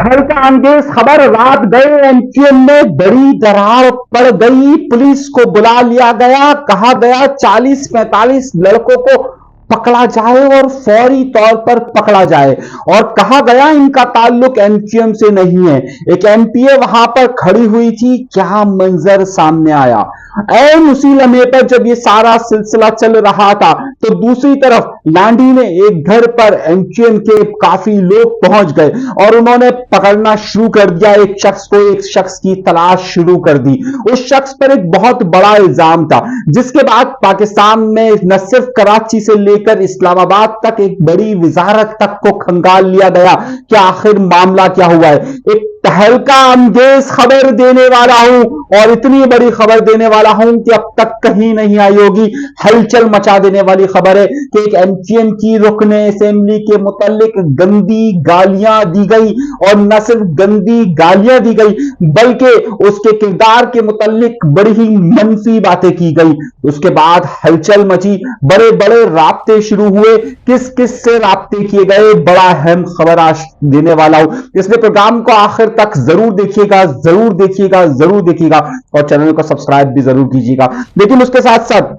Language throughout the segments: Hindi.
तहलका अंगेज खबर, रात गए एमक्यूएम में बड़ी दरार पड़ गई। पुलिस को बुला लिया गया, कहा गया 40-45 लड़कों को पकड़ा जाए और फौरी तौर पर पकड़ा जाए, और कहा गया इनका ताल्लुक एमक्यूएम से नहीं है। एक एमपीए वहां पर खड़ी हुई थी, क्या मंजर सामने आया। ऐन उसी लम्हे पर जब ये सारा सिलसिला चल रहा था तो दूसरी तरफ लांडी में एक घर पर एमक्यूएम के काफी लोग पहुंच गए और उन्होंने पकड़ना शुरू कर दिया। एक शख्स की तलाश शुरू कर दी। उस शख्स पर एक बहुत बड़ा इल्जाम था, जिसके बाद पाकिस्तान में न सिर्फ कराची से लेकर इस्लामाबाद तक एक बड़ी वजारत तक को खंगाल लिया गया कि आखिर मामला क्या हुआ है। एक तहलका अंगेज खबर देने वाला हूं, और इतनी बड़ी खबर देने वाला हूं कि अब तक कहीं नहीं आई होगी। हलचल मचा देने वाली खबर है कि एक एमक्यूएम की रुकने असेंबली के मुतालिक गंदी गालियां दी गई, और न सिर्फ गंदी गालियां दी गई बल्कि उसके किरदार के मुतालिक बड़ी ही मनफी बातें की गई। उसके बाद हलचल मची, बड़े बड़े राब्ते शुरू हुए। किस किस से राब्ते किए गए, बड़ा अहम खबर आज देने वाला हूं, इसलिए प्रोग्राम को आखिर तक जरूर देखिएगा, जरूर देखिएगा, जरूर देखिएगा, और चैनल को सब्सक्राइब भी जरूर कीजिएगा। लेकिन उसके साथ साथ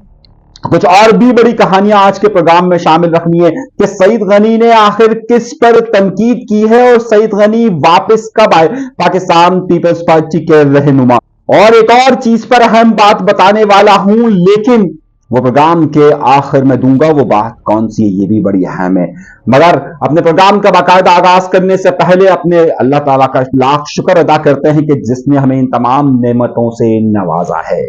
कुछ और भी बड़ी कहानियां आज के प्रोग्राम में शामिल रखनी है कि सईद गनी ने आखिर किस पर तनकीद की है, और सईद गनी वापस कब आए पाकिस्तान पीपल्स पार्टी के रहनुमा। और एक और चीज पर अहम बात बताने वाला हूं, लेकिन वो प्रोग्राम के आखिर में दूंगा। वो बात कौन सी है ये भी बड़ी अहम है। मगर अपने प्रोग्राम का बाकायदा आगाज करने से पहले अपने अल्लाह ताला का लाख शुक्र अदा करते हैं कि जिसने हमें इन तमाम नेमतों से नवाजा है।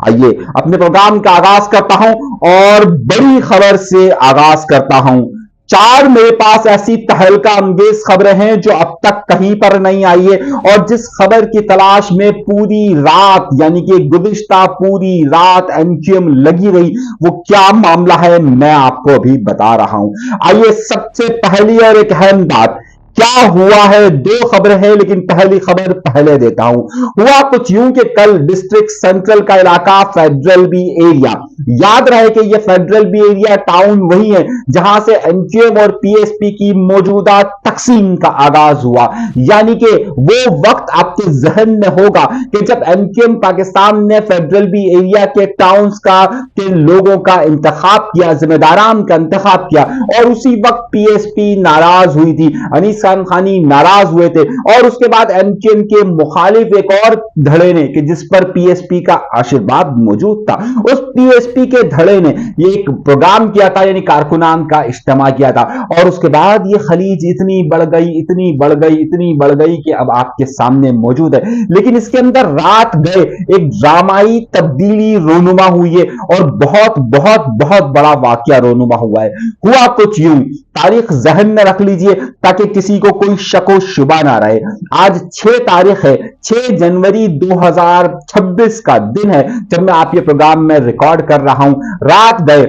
आइए अपने प्रोग्राम का आगाज करता हूं, और बड़ी खबर से आगाज करता हूं। 4 मेरे पास ऐसी तहलका अंगेज खबरें हैं जो अब तक कहीं पर नहीं आई है, और जिस खबर की तलाश में पूरी रात यानी कि गुज़िश्ता पूरी रात एमक्यूएम लगी रही, वो क्या मामला है मैं आपको अभी बता रहा हूं। आइए सबसे पहली और एक अहम बात, क्या हुआ है। 2 खबरें हैं, लेकिन पहली खबर पहले देता हूं। हुआ कुछ यूं कि कल डिस्ट्रिक्ट सेंट्रल का इलाका फेडरल बी एरिया, याद रहे कि यह फेडरल बी एरिया टाउन वही है जहां से एमक्यूएम और पीएसपी की मौजूदा तकसीम का आगाज हुआ। यानी कि वो वक्त आपके जहन में होगा कि जब एमक्यूएम पाकिस्तान ने फेडरल बी एरिया के टाउन्स का के लोगों का इंतखाब किया, जिम्मेदारान का इंतखाब किया, और उसी वक्त पीएसपी नाराज हुई थी, अनीस खान खानी नाराज हुए थे, और उसके बाद एमक्यूएम के मुखालिफ एक और धड़े ने कि जिस पर पीएसपी का आशीर्वाद मौजूद था, उस पीएसपी के धड़े ने ये एक प्रोग्राम किया था, यानी कारकुनान का इज्तिमा किया था। और उसके बाद ये खलीज इतनी बढ़ गई, इतनी बढ़ गई, इतनी बढ़ गई कि अब आपके सामने मौजूद है। लेकिन इसके अंदर रात गए एक ड्रामाई तब्दीली रोनुमा हुई है, और बहुत बहुत बहुत बड़ा वाकया रोनुमा हुआ है। हुआ कुछ यूं, तारीख जहन में रख लीजिए ताकि किसी को कोई शको शुबा ना रहे। आज 6 तारीख है, 6 जनवरी 2026 का दिन है जब मैं आप ये प्रोग्राम में रिकॉर्ड कर रहा हूं। रात गए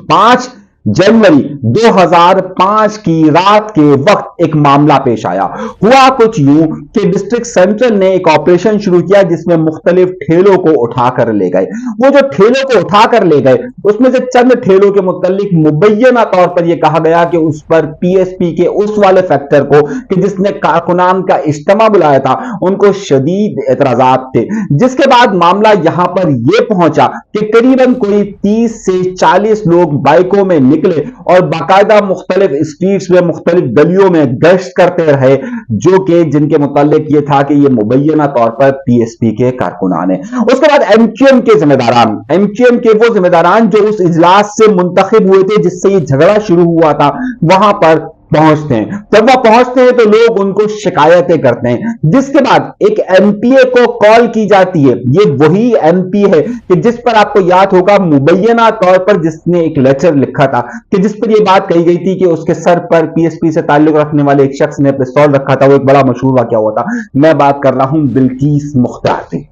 5 जनवरी 2005 की रात के वक्त एक मामला पेश आया। हुआ कुछ यूं कि डिस्ट्रिक्ट सेंट्रल ने एक ऑपरेशन शुरू किया जिसमें मुख्तलिफ ठेलों को उठाकर ले गए। वो जो ठेलों को उठाकर ले गए उसमें से चंद ठेलों के मुतालिक मुबैना तौर पर यह कहा गया कि उस पर पीएसपी के उस वाले फैक्टर को कि जिसने कारकुनान का इज्तिमा बुलाया था उनको शदीद एतराजात थे। जिसके बाद मामला यहां पर यह पहुंचा कि करीबन कोई 30 से 40 लोग बाइकों में निकले और बाकायदा मुख्तलिफ स्ट्रीट्स में, मुख्तलिफ गलियों में गश्त करते रहे, जो कि जिनके मुतालिक ये था कि ये मुबैना तौर पर पीएसपी के कारकुनान है। उसके बाद एमक्यूएम के जिम्मेदारान, एमक्यूएम के वो जिम्मेदारान जो उस इजलास से मुंतखब हुए थे जिससे ये झगड़ा शुरू हुआ था, वहां पर पहुंचते हैं। जब वह पहुंचते हैं तो लोग उनको शिकायतें करते हैं, जिसके बाद एक एमपीए को कॉल की जाती है। ये वही एमपी है कि जिस पर आपको याद होगा मुबैना तौर पर जिसने एक लेटर लिखा था कि जिस पर यह बात कही गई थी कि उसके सर पर पीएसपी से ताल्लुक रखने वाले एक शख्स ने पिस्तौल रखा था। वो एक बड़ा मशहूर वाकया हुआ था। मैं बात कर रहा हूं बिल्किस मुख्तार की।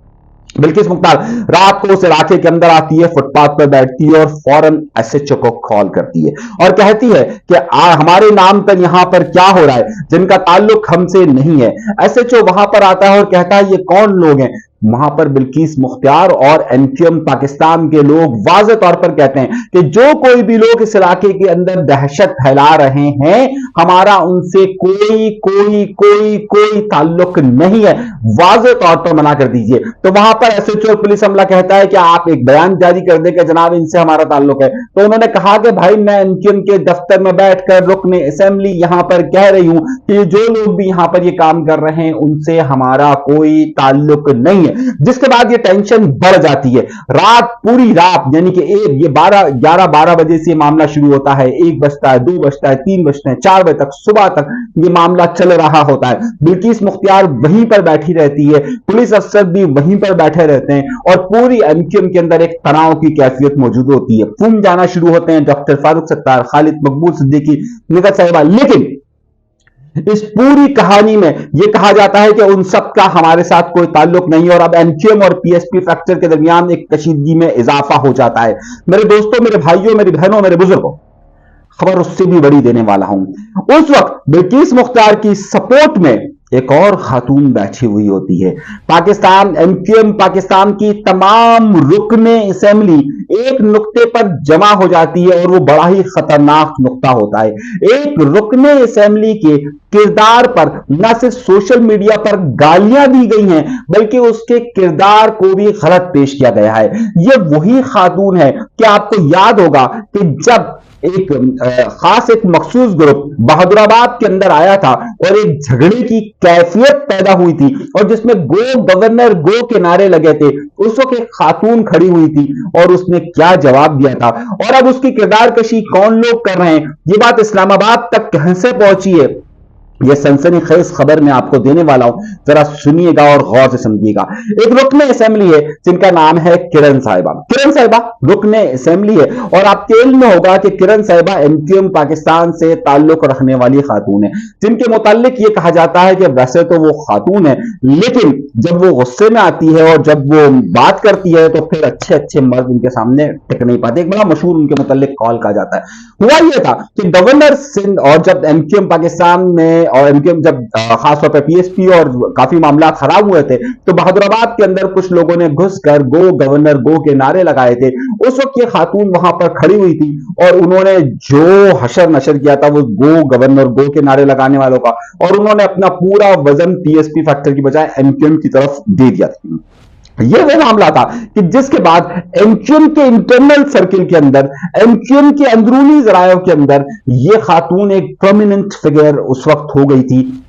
बिल्किस मुख्तार रात को उस इलाके के अंदर आती है, फुटपाथ पर बैठती है और फौरन एसएचओ को कॉल करती है और कहती है कि हमारे नाम पर यहां पर क्या हो रहा है जिनका ताल्लुक हमसे नहीं है। एसएचओ वहां पर आता है और कहता है ये कौन लोग हैं। वहां पर बिल्किस मुख्तियार और एमक्यूएम पाकिस्तान के लोग वाज़ेह तौर पर कहते हैं कि जो कोई भी लोग इस इलाके के अंदर दहशत फैला रहे हैं, हमारा उनसे कोई कोई कोई कोई ताल्लुक नहीं है, वाज़ेह तौर पर मना कर दीजिए। तो वहां पर एसएचओ पुलिस अमला कहता है कि आप एक बयान जारी कर दें कि जनाब इनसे हमारा ताल्लुक है। तो उन्होंने कहा कि भाई मैं एमक्यूएम के दफ्तर में बैठकर रुकने असेंबली यहां पर कह रही हूं कि जो लोग भी यहां पर ये काम कर रहे हैं उनसे हमारा कोई ताल्लुक नहीं है। जिसके बाद ये टेंशन बढ़ जाती है। रात, पूरी रात, यानी कि ये 11 बजे से मामला शुरू होता है, 1 बजता है, 2 बजता है, 3 बजते हैं, 4 बजे तक, सुबह तक ये मामला चल रहा होता है। बिल्किस मुख्तियार वहीं पर बैठी रहती है, पुलिस अफसर भी वहीं पर बैठे रहते हैं और पूरी एमक्यूएम के अंदर एक तनाव की कैफियत मौजूद होती है। फूम जाना शुरू होते हैं डॉक्टर फारूक सत्तार, खालिद मकबूल सिद्दीकी, निगत साहिबा। लेकिन इस पूरी कहानी में यह कहा जाता है कि उन सब का हमारे साथ कोई ताल्लुक नहीं है और अब एमक्यूएम और पीएसपी फ्रैक्चर के दरमियान एक कशीदगी में इजाफा हो जाता है। मेरे दोस्तों, मेरे भाइयों, मेरी बहनों, मेरे बुजुर्गों, खबर उससे भी बड़ी देने वाला हूं। उस वक्त बिल्किस मुख्तार की सपोर्ट में एक और खातून बैठी हुई होती है। पाकिस्तान, एमक्यूएम पाकिस्तान की तमाम रुकने असेंबली एक नुक्ते पर जमा हो जाती है और वो बड़ा ही खतरनाक नुक्ता होता है। एक रुकने असेंबली के किरदार पर न सिर्फ सोशल मीडिया पर गालियां दी गई हैं, बल्कि उसके किरदार को भी गलत पेश किया गया है। यह वही खातून है कि आपको याद होगा कि जब एक खास एक मखसूस ग्रुप बहादुराबाद के अंदर आया था और एक झगड़े की कैफियत पैदा हुई थी और जिसमें गो गवर्नर गो के नारे लगे थे, उस वक्त एक खातून खड़ी हुई थी और उसने क्या जवाब दिया था और अब उसकी किरदार कशी कौन लोग कर रहे हैं, ये बात इस्लामाबाद तक कैसे पहुंची है, यह सनसनीखेज खबर मैं आपको देने वाला हूं। जरा सुनिएगा और गौर से समझिएगा। एक रुकने असेंबली है जिनका नाम है किरण साहिबा। किरण साहिबा रुकने असेंबली है और आपके इल्म में होगा कि किरण साहिबा एमक्यूएम पाकिस्तान से ताल्लुक रखने वाली खातून है, जिनके मुतालिक यह कहा जाता है कि वैसे तो वो खातून है, लेकिन जब वो गुस्से में आती है और जब वो बात करती है तो फिर अच्छे अच्छे मर्द उनके सामने टिक नहीं पाते। एक बड़ा मशहूर उनके मुतालिक कॉल कहा जाता है। हुआ यह था कि गवर्नर सिंध और जब एमक्यूएम पाकिस्तान में और एमक्यूएम जब खासतौर पर पीएसपी और काफी मामला खराब हुए थे, तो बहादुराबाद के अंदर कुछ लोगों ने घुसकर गो गवर्नर गो के नारे लगाए थे। उस वक्त ये खातून वहां पर खड़ी हुई थी और उन्होंने जो हशर नशर किया था वो गो गवर्नर गो के नारे लगाने वालों का, और उन्होंने अपना पूरा वजन पीएसपी फैक्टर की बजाय एमक्यूएम की तरफ दे दिया था। यह वो मामला था कि जिसके बाद एमक्यूएम के इंटरनल सर्किल के अंदर, एमक्यूएम के अंदरूनी जरायों के अंदर यह खातून एक प्रोमिनेंट फिगर उस वक्त हो गई थी।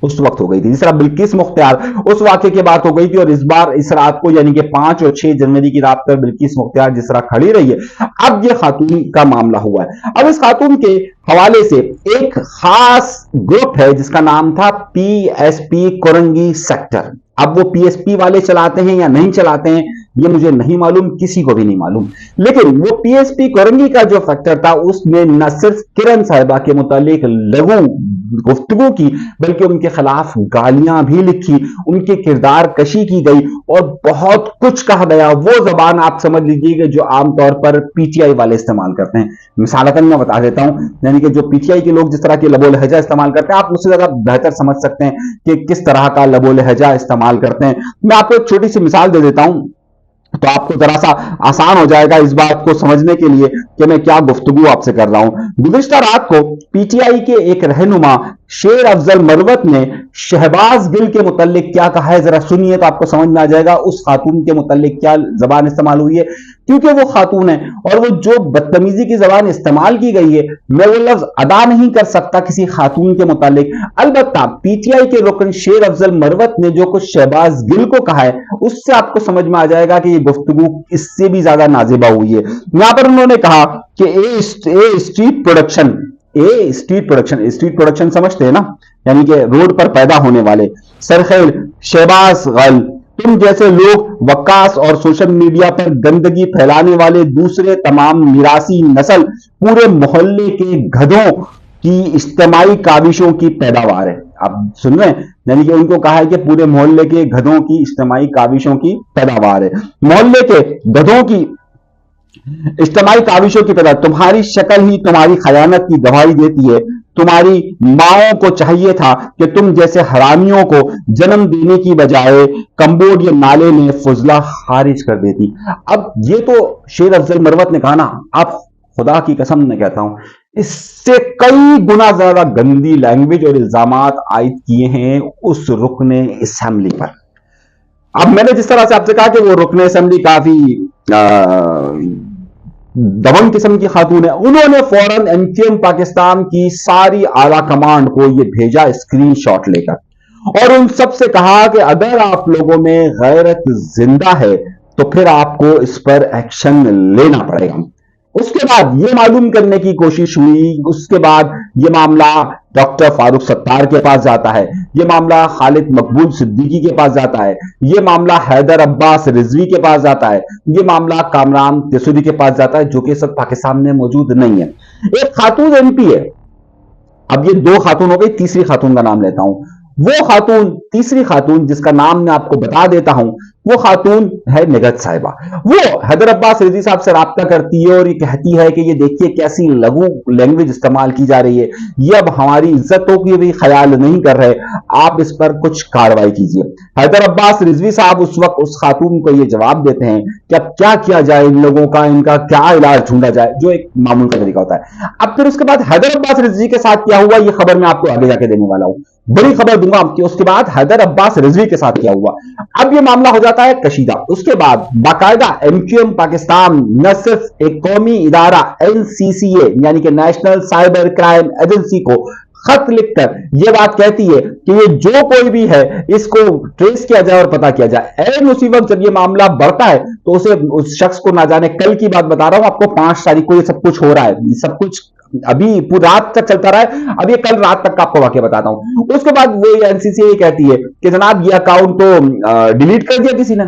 जिस तरह बिल्किस मुख्तियार उस वाकये की बात हो गई थी और इस बार इस रात को यानी कि 5 और 6 जनवरी की रात पर बिल्किस मुख्तियार जिस तरह खड़ी रही है, अब यह खातून का मामला हुआ है। अब इस खातून के हवाले से एक खास ग्रुप है जिसका नाम था पीएसपी कोरंगी सेक्टर। अब वो पीएसपी वाले चलाते हैं या नहीं चलाते हैं ये मुझे नहीं मालूम, किसी को भी नहीं मालूम, लेकिन वो पीएसपी कोरंगी का जो फैक्टर था उसमें न सिर्फ किरण साहिबा के मुतालिक लघु गुफ्तगू की, बल्कि उनके खिलाफ गालियां भी लिखी, उनके किरदार कशी की गई और बहुत कुछ कहा गया। वो जबान आप समझ लीजिए कि जो आमतौर पर पीटीआई वाले इस्तेमाल करते हैं। मिसालतन मैं बता देता हूं, यानी कि जो पीटीआई के लोग जिस तरह के लबो लहजा इस्तेमाल करते हैं, आप मुझसे ज्यादा बेहतर समझ सकते हैं कि किस तरह का लबो लहजा इस्तेमाल करते हैं। मैं आपको एक छोटी सी मिसाल दे देता हूं तो आपको जरा सा आसान हो जाएगा इस बात को समझने के लिए कि मैं क्या गुफ्तगू आपसे कर रहा हूं। गुज़िश्ता रात को पीटीआई के एक रहनुमा शेर अफजल मरवत ने शहबाज गिल के मुतालिक क्या कहा है, जरा सुनिए तो आपको समझ में आ जाएगा उस खातून के मुतालिक क्या जबान इस्तेमाल हुई है। क्योंकि वो खातून है और वो जो बदतमीजी की जबान इस्तेमाल की गई है, मैं वो लफ्ज अदा नहीं कर सकता किसी खातून के मुतालिक। अलबत्ता पीटीआई के रुकन शेर अफजल मरवत ने जो कुछ शहबाज गिल को कहा है उससे आपको समझ में आ जाएगा कि ये गुफ्तगू इससे भी ज्यादा नाजिबा हुई है। यहां पर उन्होंने कहा कि स्ट्रीट प्रोडक्शन समझते हैं ना, यानी कि रोड पर पैदा होने वाले सरखेल शहबाज गल, तुम जैसे लोग वक्कास और सोशल मीडिया पर गंदगी फैलाने वाले दूसरे तमाम मिरासी नस्ल पूरे मोहल्ले के गधों की इज्तिमाई काविशों की पैदावार है। आप सुन रहे हैं, यानी कि उनको कहा है कि पूरे मोहल्ले के गधों की इज्तिमाई काविशों की पैदावार है। मोहल्ले के गधों की इज्तिमाई काविशों की तरह तुम्हारी शक्ल ही तुम्हारी खयानत की गवाही देती है। तुम्हारी माओं को चाहिए था कि तुम जैसे हरामियों को जन्म देने की बजाय कंबोडिया नाले में फुजला खारिज कर देती। अब ये तो शेर अफजल मरवत ने कहा ना, आप खुदा की कसम मैं कहता हूं इससे कई गुना ज्यादा गंदी लैंग्वेज और इल्जामात आयद किए हैं उस रुकने असेंबली पर। अब मैंने जिस तरह से आपसे कहा कि वो रुकने असेंबली काफी दबंग किस्म की खातून है, उन्होंने फौरन एमक्यूएम पाकिस्तान की सारी आला कमांड को ये भेजा स्क्रीनशॉट लेकर और उन सब से कहा कि अगर आप लोगों में गैरत जिंदा है तो फिर आपको इस पर एक्शन लेना पड़ेगा। उसके बाद ये मालूम करने की कोशिश हुई, उसके बाद ये मामला डॉक्टर फारूक सत्तार के पास जाता है, ये मामला खालिद मकबूल सिद्दीकी के पास जाता है, ये मामला हैदर अब्बास रिजवी के पास जाता है, ये मामला कामरान तेसूरी के पास जाता है जो कि सब पाकिस्तान में मौजूद नहीं है। एक खातून एमपी है, अब ये दो खातून हो गई, तीसरी खातून का नाम लेता हूं। वो खातून, तीसरी खातून जिसका नाम मैं आपको बता देता हूं, वो खातून है निगहत साहिबा। वो हैदर अब्बास रिजवी साहब से राब्ता करती है और ये कहती है कि ये देखिए कैसी लघु लैंग्वेज इस्तेमाल की जा रही है, ये अब हमारी इज्जतों की भी ख्याल नहीं कर रहे, आप इस पर कुछ कार्रवाई कीजिए। हैदर अब्बास रिजवी साहब उस वक्त उस खातून को ये जवाब देते हैं कि अब क्या किया जाए, इन लोगों का इनका क्या इलाज ढूंढा जाए, जो एक मामूल का तरीका होता है। अब फिर उसके बाद हैदर अब्बास रिजवी के साथ क्या हुआ, ये खबर मैं आपको आगे जाके देने वाला हूं, बड़ी खबर दूंगा कि उसके बाद हैदर अब्बास रिजवी के साथ क्या हुआ। अब ये मामला हो जाता है कशीदा। उसके बाद बाकायदा एमक्यूएम पाकिस्तान न सिर्फ एक कौमी इदारा एनसीसीए यानी कि नेशनल साइबर क्राइम एजेंसी को खत लिखकर यह बात कहती है कि ये जो कोई भी है इसको ट्रेस किया जाए और पता किया जाए। एन उसी वक्त जब ये मामला बढ़ता है तो उसे, उस शख्स को, ना जाने कल की बात बता रहा हूं आपको, 5 तारीख को ये सब कुछ हो रहा है, सब कुछ अभी पूरी रात तक चलता रहा है, अब ये कल रात तक का आपको वाकया बताता हूं। उसके बाद वो एनसीसी कहती है कि जनाब ये अकाउंट तो डिलीट कर दिया किसी ने।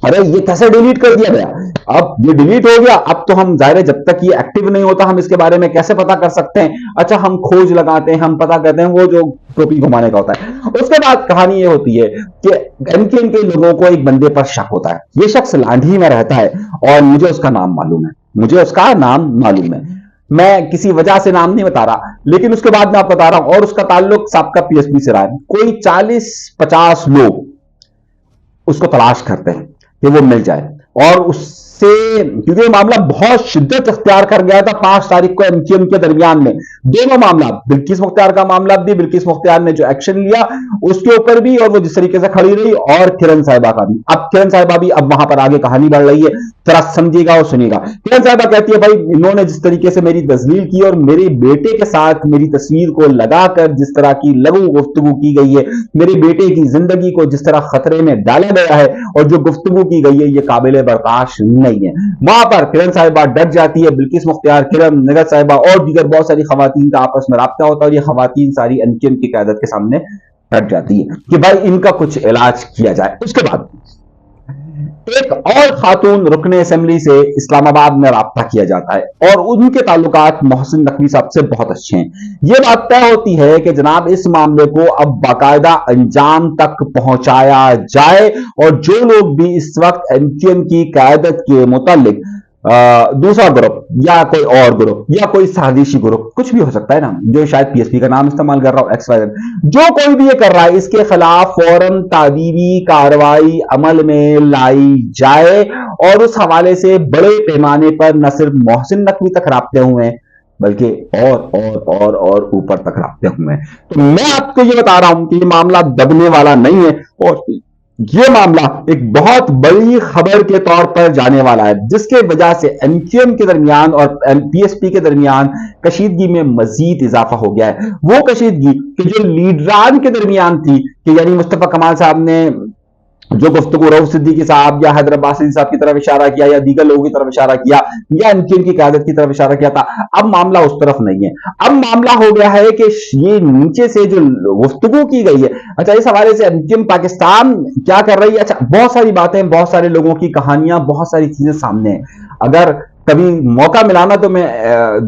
अरे ये कैसे डिलीट कर दिया गया, अब ये डिलीट हो गया, अब तो हम जाहिर है जब तक ये एक्टिव नहीं होता हम इसके बारे में कैसे पता कर सकते हैं। अच्छा हम खोज लगाते हैं, हम पता करते हैं, वो जो टोपी घुमाने का होता है। उसके बाद कहानी ये होती है कि एमकेएम के लोगों को एक बंदे पर शक होता है, ये शख्स लांढी में रहता है और मुझे उसका नाम मालूम है, मुझे उसका नाम मालूम है, मैं किसी वजह से नाम नहीं बता रहा, लेकिन उसके बाद मैं आपको बता रहा हूं, और उसका ताल्लुक साबका पीएसपी से रहा है। कोई 40-50 लोग उसको तलाश करते हैं कि वो मिल जाए और उससे, क्योंकि मामला बहुत शिद्दत अख्तियार कर गया था 5 तारीख को एमक्यूएम के दरमियान में। दोनों मामला, बिल्किस मुख्तियार का मामला भी, बिल्किस मुख्तियार ने जो एक्शन लिया उसके ऊपर भी, और वो जिस तरीके से खड़ी रही, और किरण साहिबा का भी। अब किरण साहिबा भी, अब वहां पर आगे कहानी बढ़ रही है, जरा समझिएगा और सुनिएगा। किरण साहिबा कहती है भाई इन्होंने जिस तरीके से मेरी तजलील की और मेरे बेटे के साथ मेरी तस्वीर को लगाकर जिस तरह की लघु गुफ्तगू की गई है, मेरे बेटे की जिंदगी को जिस तरह खतरे में डाला गया है और जो गुफ्तगू की गई है ये काबिल बर्दाश्त नहीं है। वहां पर किरण साहिबा डर जाती है, बिल्किस मुख्तियार, किरण, निगहत साहिबा और दीगर बहुत सारी खवातीन का आपस में राब्ता होता है और ये खवातीन सारी एमक्यूएम की क़यादत के सामने डट जाती है कि भाई इनका कुछ इलाज किया जाए। उसके बाद एक और खातून रुकने असेंबली से इस्लामाबाद में राब्ता किया जाता है और उनके ताल्लुकात मोहसिन नकवी साहब से बहुत अच्छे हैं। यह बात तय होती है कि जनाब इस मामले को अब बाकायदा अंजाम तक पहुंचाया जाए और जो लोग भी इस वक्त एमक्यूएम की क़यादत के मुतालिक दूसरा ग्रुप या कोई और ग्रुप या कोई साजिशी ग्रुप, कुछ भी हो सकता है ना, जो शायद पीएसपी का नाम इस्तेमाल कर रहा हो, XYZ, जो कोई भी ये कर रहा है इसके खिलाफ फौरन तादीबी कार्रवाई अमल में लाई जाए। और उस हवाले से बड़े पैमाने पर न सिर्फ मोहसिन नकवी तक राब्ते हुए हैं बल्कि और ऊपर तक राब्ते हुए हैं। तो मैं आपको ये बता रहा हूं कि ये मामला दबने वाला नहीं है और ये मामला एक बहुत बड़ी खबर के तौर पर जाने वाला है, जिसके वजह से एमक्यूएम के दरमियान और पीएसपी के दरमियान कशीदगी में मजीद इजाफा हो गया है। वो कशीदगी कि जो लीडरान के दरमियान थी, कि यानी मुस्तफा कमाल साहब ने जो गुफ्तगू रऊफ सिद्दीकी साहब या हैदर अब्बास साहब की तरफ इशारा किया या दीगर लोगों की तरफ इशारा किया या एमक्यूएम की क़यादत की तरफ इशारा किया था, अब मामला उस तरफ नहीं है। अब मामला हो गया है कि ये नीचे से जो गुफ्तगू की गई है, अच्छा इस हवाले से एमक्यूएम पाकिस्तान क्या कर रही है, अच्छा बहुत सारी बातें, बहुत सारे लोगों की कहानियां, बहुत सारी चीजें सामने हैं। अगर कभी मौका मिलाना तो मैं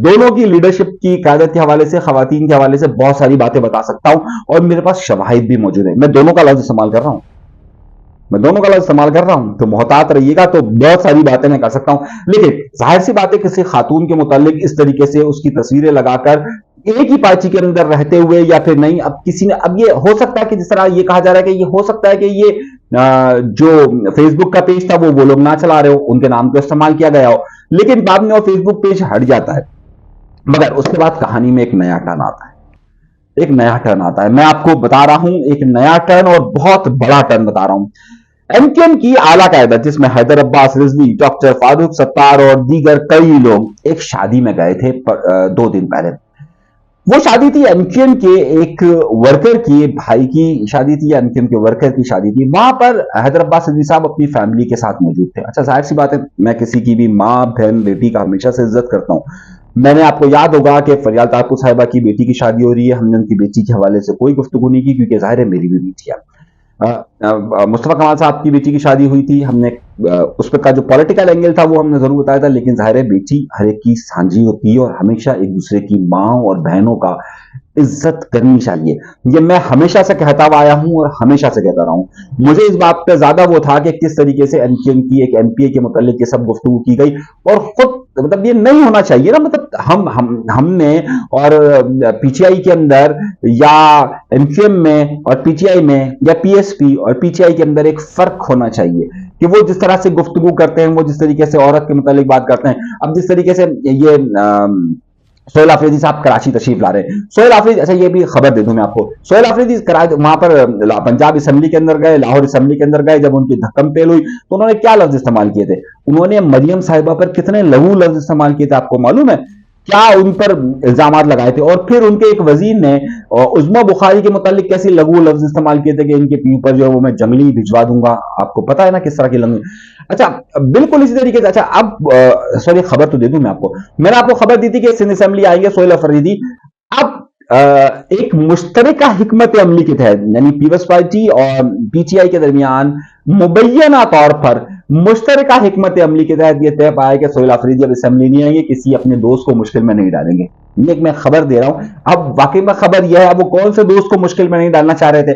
दोनों की लीडरशिप की क़यादत के हवाले से, खवातीन के हवाले से बहुत सारी बातें बता सकता हूं और मेरे पास शवाहिद भी मौजूद है। मैं दोनों का लफ्ज इस्तेमाल कर रहा हूं, मैं दोनों का लफ्ज इस्तेमाल कर रहा हूं, तो मोहतात रहिएगा। तो बहुत सारी बातें मैं कर सकता हूं, लेकिन जाहिर सी बात है किसी खातून के मुतालिक इस तरीके से उसकी तस्वीरें लगाकर एक ही पार्टी के अंदर रहते हुए, या फिर नहीं, अब किसी ने, अब ये हो सकता है कि जिस तरह ये कहा जा रहा है कि ये हो सकता है कि ये जो फेसबुक का पेज था वो लोग ना चला रहे हो, उनके नाम को इस्तेमाल किया गया हो, लेकिन बाद में वो फेसबुक पेज हट जाता है। मगर उसके बाद कहानी में एक नया टर्न आता है, एक नया टर्न आता है। मैं आपको बता रहा हूं एक नया टर्न, और बहुत बड़ा टर्न बता रहा हूं। एमक्यूएम की आला कायदा, जिसमें हैदर अब्बास रिजवी, डॉक्टर फारूक सत्तार और दीगर कई लोग एक शादी में गए थे 2 दिन पहले। वो शादी थी एमक्यूएम के एक वर्कर की, भाई की शादी थी, एमक्यूएम के वर्कर की शादी थी। वहां पर हैदर अब्बास रिजवी साहब अपनी फैमिली के साथ मौजूद थे। अच्छा, जाहिर सी बात है, मैं किसी की भी माँ, बहन, बेटी का हमेशा से इज्जत करता हूं। मैंने, आपको याद होगा कि फरियाल तारकुर साहिबा की बेटी की शादी हो रही है, हमने उनकी बेटी के हवाले से कोई गुफ्तगू नहीं की, क्योंकि जाहिर है मेरी भी बेटी है। मुस्तफा कमाल साहब की बेटी की शादी हुई थी, हमने उस पर का जो पॉलिटिकल एंगल था वो हमने जरूर बताया था, लेकिन जाहिर है बेटी हर एक की साझी होती है और हमेशा एक दूसरे की माँ और बहनों का इज्जत करनी चाहिए। ये मैं हमेशा से कहता हुआ आया हूं और हमेशा से कहता रहा हूं। मुझे इस बात पे ज्यादा वो था कि किस तरीके से एमक्यूएम की एक एमपीए के मुतालिक ये सब गुफ्तगू की गई, और खुद मतलब ये नहीं होना चाहिए ना, मतलब हमने और पीटीआई के अंदर या एमक्यूएम में और पीटीआई में या पीएसपी और पीटीआई के अंदर एक फर्क होना चाहिए कि वो जिस तरह से गुफ्तगू करते हैं, वो जिस तरीके से औरत के मुतालिक बात करते हैं। अब जिस तरीके से ये सोहेल आफरीदी साहब कराची तशरीफ ला रहे हैं। सोहेल आफरीदी, अच्छा ये भी खबर दे दूं मैं आपको, सोहेल आफरीदी वहां पर पंजाब असेंबली के अंदर गए, लाहौर असेंबली के अंदर गए, जब उनकी धक्कम पेल हुई तो उन्होंने क्या लफ्ज इस्तेमाल किए थे? उन्होंने मरियम साहिबा पर कितने लघु लफ्ज इस्तेमाल किए थे, आपको मालूम है? क्या उन पर इल्जाम लगाए थे? और फिर उनके एक वजीर ने उजमा बुखारी के मुतालिक कैसे लघु लफ्ज इस्तेमाल किए थे कि इनके ऊपर जो है वो मैं जंगली भिजवा दूंगा। आपको पता है ना किस तरह की लंग। अच्छा, बिल्कुल इसी तरीके से। अच्छा, अब सॉरी, खबर तो दे दूं मैं आपको, मैंने आपको खबर दी थी कि सिंध असेंबली आएंगे सोहेल अफरीदी। अब एक मुश्तरका हिकमत अमली के तहत, यानी पीपल्स पार्टी और पीटीआई के दरमियान मुबैना तौर पर मुश्तरका हिकमत अमली के तहत यह तय पाया कि सोहेल अफरीदी अब असेंबली नहीं आएंगे, किसी अपने दोस्त को मुश्किल में नहीं डालेंगे। ये मैं खबर दे रहा हूं। अब वाकई में खबर यह है, वो कौन से दोस्त को मुश्किल में नहीं डालना चाह रहे थे?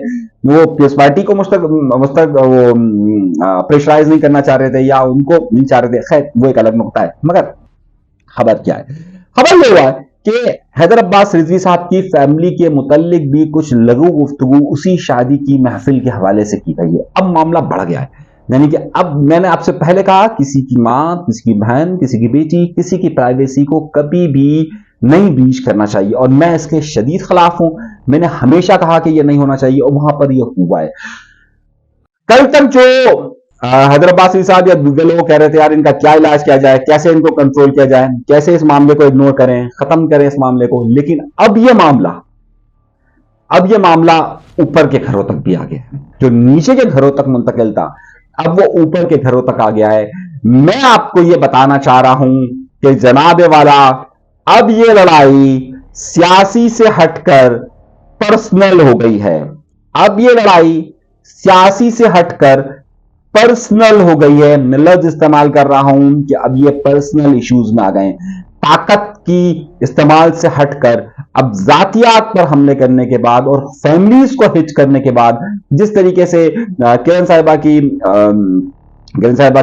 वो पीपल्स पार्टी को प्रेशराइज नहीं करना चाह रहे थे, या उनको नहीं चाह रहे थे, खैर वो एक अलग नुकता है। मगर खबर क्या है? खबर यह हुआ है कि हैदर अब्बास रिजवी साहब की फैमिली के मुतालिक भी कुछ लघु गुफ्तगू उसी शादी की महफिल के हवाले से की गई है। अब मामला बढ़ गया है, यानी कि अब मैंने आपसे पहले कहा, किसी की मां, किसी की बहन, किसी की बेटी, किसी की प्राइवेसी को कभी भी नहीं ब्रीच करना चाहिए, और मैं इसके शदीद खिलाफ हूं। मैंने हमेशा कहा कि यह नहीं होना चाहिए, और वहां पर यह हुआ है। कल तक जो हैदर अब्बास साहब या दूसरे लोग कह रहे थे यार इनका क्या इलाज किया जाए, कैसे इनको कंट्रोल किया जाए, कैसे इस मामले को इग्नोर करें, खत्म करें इस मामले को, लेकिन अब यह मामला ऊपर के घरों तक भी आ गया है। जो नीचे के घरों तक मुंतकिल था, अब वो ऊपर के घरों तक आ गया है। मैं आपको यह बताना चाह रहा हूं कि जनाब वाला, अब यह लड़ाई सियासी से हटकर पर्सनल हो गई है। अब यह लड़ाई सियासी से हटकर पर्सनल हो गई है। मैं लफ्ज इस्तेमाल कर रहा हूं कि अब ये पर्सनल इश्यूज में आ गए। ताकत की इस्तेमाल से हटकर अब जातियात पर हमले करने के बाद और फैमिलीज को हिट करने के बाद, जिस तरीके से किरण साहिबा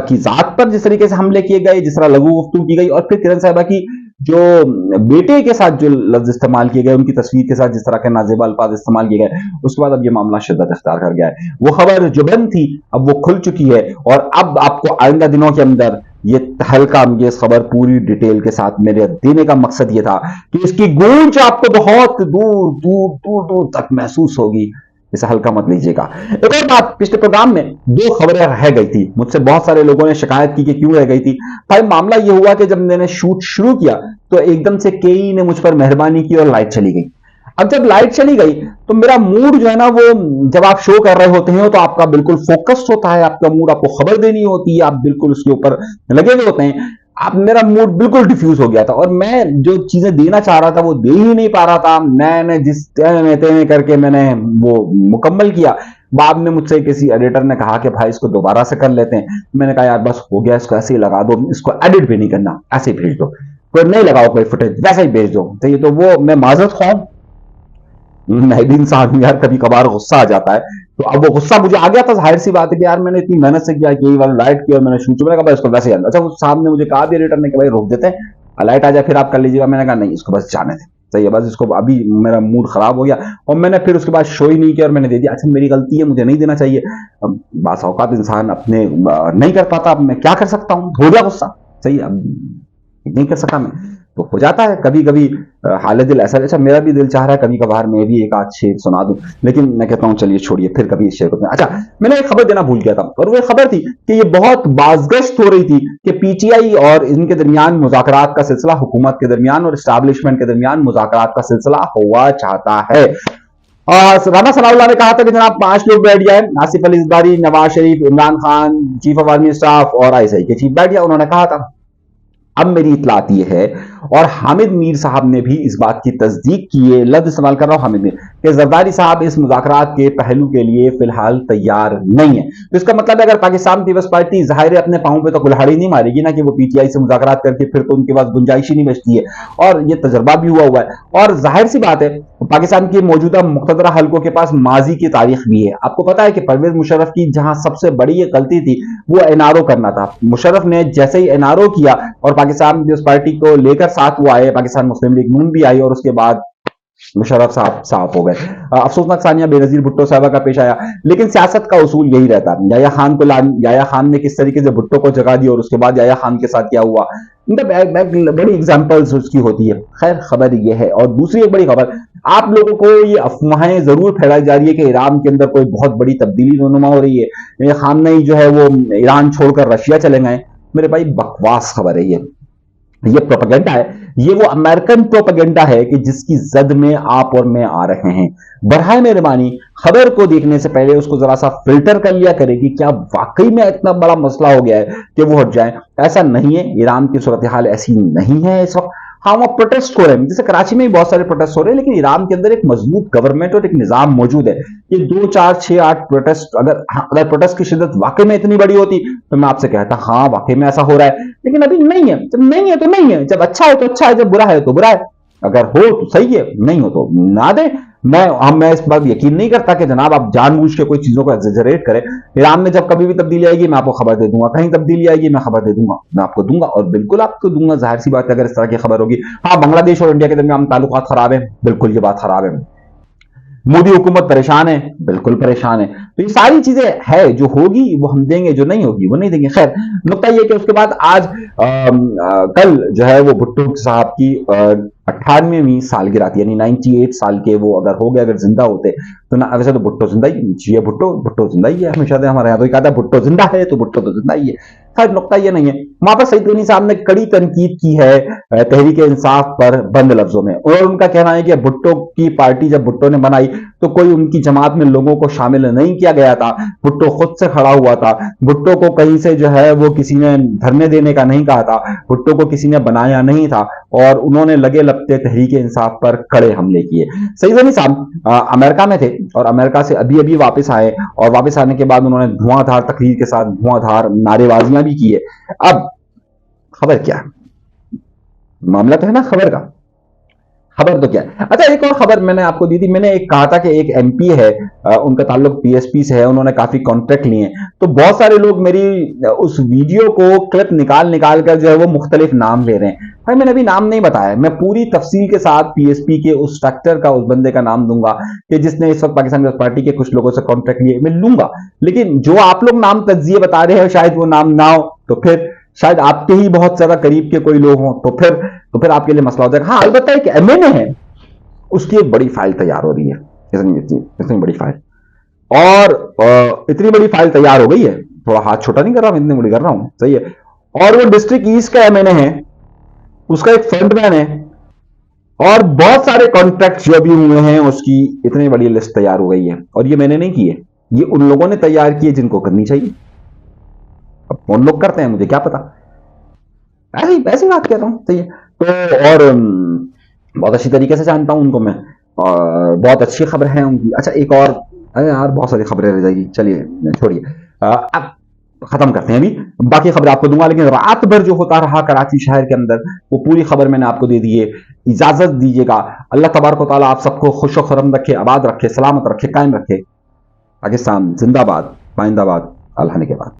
की जात पर जिस तरीके से हमले किए गए, जिस तरह लघु गुफ्तगू की गई, और फिर किरण साहिबा की जो बेटे के साथ जो लफ्ज इस्तेमाल किए गए, उनकी तस्वीर के साथ जिस तरह के नाजेबा अल्फाज इस्तेमाल किए गए, उसके बाद अब ये मामला शिद्दत इख्तियार कर गया है। वो खबर जो बंद थी अब वो खुल चुकी है, और अब आपको आइंदा दिनों के अंदर ये तहलका, ये खबर पूरी डिटेल के साथ मेरे देने का मकसद ये था कि इसकी गूंज आपको बहुत दूर दूर दूर दूर तक महसूस होगी। इसे हल्का मत लीजिएगा। एक और बात, पिछले प्रोग्राम में 2 खबरें रह गई थी, मुझसे बहुत सारे लोगों ने शिकायत की कि क्यों रह गई थी। भाई मामला यह हुआ कि जब मैंने शूट शुरू किया तो एकदम से केई ने मुझ पर मेहरबानी की और लाइट चली गई। अब जब लाइट चली गई तो मेरा मूड जो है ना, वो जब आप शो कर रहे होते हैं तो आपका बिल्कुल फोकस्ड होता है, आपका मूड, आपको खबर देनी होती है, आप बिल्कुल उसके ऊपर लगे हुए होते हैं। अब मेरा मूड बिल्कुल डिफ्यूज हो गया था, और मैं जो चीजें देना चाह रहा था वो दे ही नहीं पा रहा था। मैंने जिस तेने करके मैंने वो मुकम्मल किया। बाद में मुझसे किसी एडिटर ने कहा कि भाई इसको दोबारा से कर लेते हैं। मैंने कहा यार बस हो गया, इसको ऐसे ही लगा दो, इसको एडिट भी नहीं करना, ऐसे ही भेज दो, कोई नहीं लगाओ कोई फुटेज, वैसे ही भेज दो। तो ये तो वो मैं माजरत ख्वाह, मैं भी इंसान हूं यार, कभी कभार गुस्सा आ जाता है। तो अब वो गुस्सा मुझे आ गया था, जाहिर सी बात है कि यार मैंने इतनी मेहनत से किया कि यही वाला लाइट किया और मैंने शूट, मैंने कहा भाई इसको वैसे ही अच्छा, उस साहब ने मुझे कहा भी रिटर्न ने कि भाई रोक देते हैं, लाइट आ जाए फिर आप कर लीजिएगा। मैंने कहा नहीं, इसको बस जाने दें, सही है, बस इसको, अभी मेरा मूड खराब हो गया और मैंने फिर उसके बाद शो ही नहीं किया और मैंने दे दिया। अच्छा मेरी गलती है, मुझे नहीं देना चाहिए। अब बास औकात इंसान अपने नहीं कर पाता, अब मैं क्या कर सकता हूँ, हो गया गुस्सा, सही है, अब नहीं कर सका मैं, तो हो जाता है कभी कभी। हाल दिल ऐसा, अच्छा मेरा भी दिल चाह रहा है कभी कभार मैं भी एक आध शेर सुना दूं, लेकिन मैं कहता हूं चलिए छोड़िए, फिर कभी इस शेर को। अच्छा मैंने एक खबर देना भूल गया था, और वो खबर थी कि ये बहुत बाजगश्त हो रही थी कि पीटीआई और इनके दरमियान मुज़ाकरात का सिलसिला, हुकूमत के दरमियान और एस्टैब्लिशमेंट के दरमियान मुज़ाकरात का सिलसिला हुआ चाहता है। राना सनाउल्लाह ने कहा था कि जनाब 5 लोग बैठ जाए, Asif Ali Zardari, Nawaz Sharif, Imran Khan, chief of army staff और आईएसआई के चीफ बैठ जाए, उन्होंने कहा था। अब मेरी इतलात ये है, और हामिद मीर साहब ने भी इस बात की तस्दीक की है, लफ्ज इस्तेमाल कर रहा हूं हामिद मीर, कि जरदारी साहब इस मुज़ाकरात के पहलू के लिए फिलहाल तैयार नहीं है। तो इसका मतलब है अगर पाकिस्तान पीपल्स पार्टी जाहिर है अपने पांव पे तो कुल्हाड़ी नहीं मारेगी ना कि वो पीटीआई से मुज़ाकरात करके, फिर तो उनके पास गुंजाइश ही नहीं बचती है, और ये तजर्बा भी हुआ है। और जाहिर सी बात है पाकिस्तान के मौजूदा मुख्तदरा हल्कों के पास माजी की तारीख भी है। आपको पता है कि परवेज मुशर्रफ की जहां सबसे बड़ी ये गलती थी वो एनआरओ करना था। मुशर्रफ ने जैसे ही एनआरओ किया और पाकिस्तान पीपल्स पार्टी को लेकर साथ वो आए, पाकिस्तान मुस्लिम लीग नून भी आई, और उसके बाद मुशर्रफ साहब साफ हो गए। अफसोसनाक सानिया बेनजीर भुट्टो साहबा का पेश आया, लेकिन सियासत का उसूल यही रहता है। याया खान ने किस तरीके से भुट्टो को जगा दिया और उसके बाद याया खान के साथ क्या हुआ, बड़ी एग्जांपल्स उसकी होती है। खैर खबर ये है, और दूसरी एक बड़ी खबर, आप लोगों को ये अफवाहें जरूर फैलाई जा रही है कि ईरान के अंदर कोई बहुत बड़ी तब्दीली रोनुमा हो रही है, खामनेई जो है वो ईरान छोड़कर रशिया चले गए। मेरे भाई बकवास खबर है ये प्रोपेगेंडा है, ये वो अमेरिकन प्रोपेगेंडा है कि जिसकी जद में आप और मैं आ रहे हैं। बरहाए मेहरबानी खबर को देखने से पहले उसको जरा सा फिल्टर कर लिया करें कि क्या वाकई में इतना बड़ा मसला हो गया है कि वो हट जाए। ऐसा नहीं है, ईरान की सूरत हाल ऐसी नहीं है इस वक्त। हाँ वहां प्रोटेस्ट हो रहे हैं, जैसे कराची में भी बहुत सारे प्रोटेस्ट हो रहे हैं, लेकिन ईरान के अंदर एक मजबूत गवर्नमेंट और एक निजाम मौजूद है। ये 2 4 6 8 प्रोटेस्ट, अगर प्रोटेस्ट की शिद्दत वाकई में इतनी बड़ी होती तो मैं आपसे कहता हाँ वाकई में ऐसा हो रहा है, लेकिन अभी नहीं है। जब नहीं है तो नहीं है, जब अच्छा है तो अच्छा है, जब बुरा है तो बुरा है। अगर हो तो सही है, नहीं हो तो ना दे। मैं इस बात यकीन नहीं करता कि जनाब आप जानबूझ के कोई चीजों को एक्सेजरेट करें। ईरान में जब कभी भी तब्दीली आएगी मैं आपको खबर दे दूंगा, कहीं तब्दीली आएगी मैं खबर दे दूंगा, मैं आपको दूंगा, और बिल्कुल आपको दूंगा। जाहिर सी बात है अगर इस तरह की खबर होगी। हाँ बांग्लादेश और इंडिया के दरमियान ताल्लुकात खराब है, बिल्कुल ये बात खराब है। मोदी हुकूमत परेशान है, बिल्कुल परेशान है। तो ये सारी चीजें है, जो होगी वो हम देंगे, जो नहीं होगी वो नहीं देंगे। खैर नुकता ये कि उसके बाद आज कल जो है वो भुट्टो साहब की 98वीं सालगिरह थी, यानी 98 साल के वो अगर हो गए, अगर जिंदा होते तो ना, वैसे तो भुट्टो जिंदा ही, भुट्टो जिंदा ही है हमेशा से, हमारे यहाँ तो कहता है भुट्टो जिंदा है तो भुट्टो तो जिंदा ही है। खैर नुकता ये नहीं है, वहां पर सईद गनी साहब ने कड़ी तनकीद की है तहरीक इंसाफ पर बंद लफ्जों में, और उनका कहना है कि भुट्टो की पार्टी जब भुट्टो ने बनाई तो कोई उनकी जमात में लोगों को शामिल नहीं किया गया था, भुट्टो खुद से खड़ा हुआ था, भुट्टो को कहीं से जो है वो किसी ने धरने देने का नहीं कहा था, भुट्टो को किसी ने बनाया नहीं था, और उन्होंने लगे लपटे तहरीक इंसाफ पर कड़े हमले किए। सईद गनी साहब अमेरिका में थे और अमेरिका से अभी अभी वापस आए, और वापस आने के बाद उन्होंने धुआंधार तकरीर के साथ धुआंधार नारेबाजियां भी की है। अब खबर क्या है, मामला तो है ना खबर का, खबर तो क्या है। अच्छा एक और खबर मैंने आपको दी थी, मैंने एक कहा था कि एक एमपी है, उनका ताल्लुक पीएसपी से है, उन्होंने काफी कॉन्ट्रैक्ट लिए, तो बहुत सारे लोग मेरी उस वीडियो को क्लिप निकाल निकाल कर जो है वो मुख्तलिफ नाम ले रहे हैं। भाई मैंने अभी नाम नहीं बताया, मैं पूरी तफसील के साथ पीएसपी के उस फैक्टर का, उस बंदे का नाम दूंगा कि जिसने इस वक्त पाकिस्तान पीपल्स पार्टी के कुछ लोगों से कॉन्ट्रैक्ट लिए, मैं लूंगा। लेकिन जो आप लोग नाम तज्जिए बता रहे हो शायद वो नाम ना हो, तो फिर शायद आपके ही बहुत ज्यादा करीब के कोई लोग हों, तो फिर आपके लिए मसला हो जाएगा। हाँ अलबत्ता एक एमएनए है, उसकी एक बड़ी फाइल तैयार हो रही है, इतनी बड़ी फाइल, और इतनी बड़ी फाइल तैयार हो गई है, थोड़ा हाथ छोटा नहीं कर रहा, मैं इतनी बड़ी कर रहा हूं, सही है। और वो डिस्ट्रिक्ट ईस्ट का एमएनए है, उसका एक फ्रंटमैन है, और बहुत सारे कॉन्ट्रैक्ट जो भी हुए हैं उसकी इतनी बड़ी लिस्ट तैयार हो गई है। और ये मैंने नहीं की है, ये उन लोगों ने तैयार की है जिनको करनी चाहिए। अब कौन लोग करते हैं मुझे क्या पता, ऐसी बात कह रहा हूं, सही है। तो और बहुत अच्छी तरीके से जानता हूं उनको मैं, और बहुत अच्छी खबर है उनकी। अच्छा एक और, अरे यार बहुत सारी खबरें रह जाएगी, चलिए छोड़िए, अब खत्म करते हैं, अभी बाकी खबर आपको दूंगा। लेकिन रात भर जो होता रहा कराची शहर के अंदर वो पूरी खबर मैंने आपको दे दी है इजाजत दीजिएगा। अल्लाह तबारक व तआला आप सबको खुश व खुरम रखे, आबाद रखे, सलामत रखे, कायम रखे। पाकिस्तान जिंदाबाद, पाइंदाबाद, अल्लाह ने के बाद।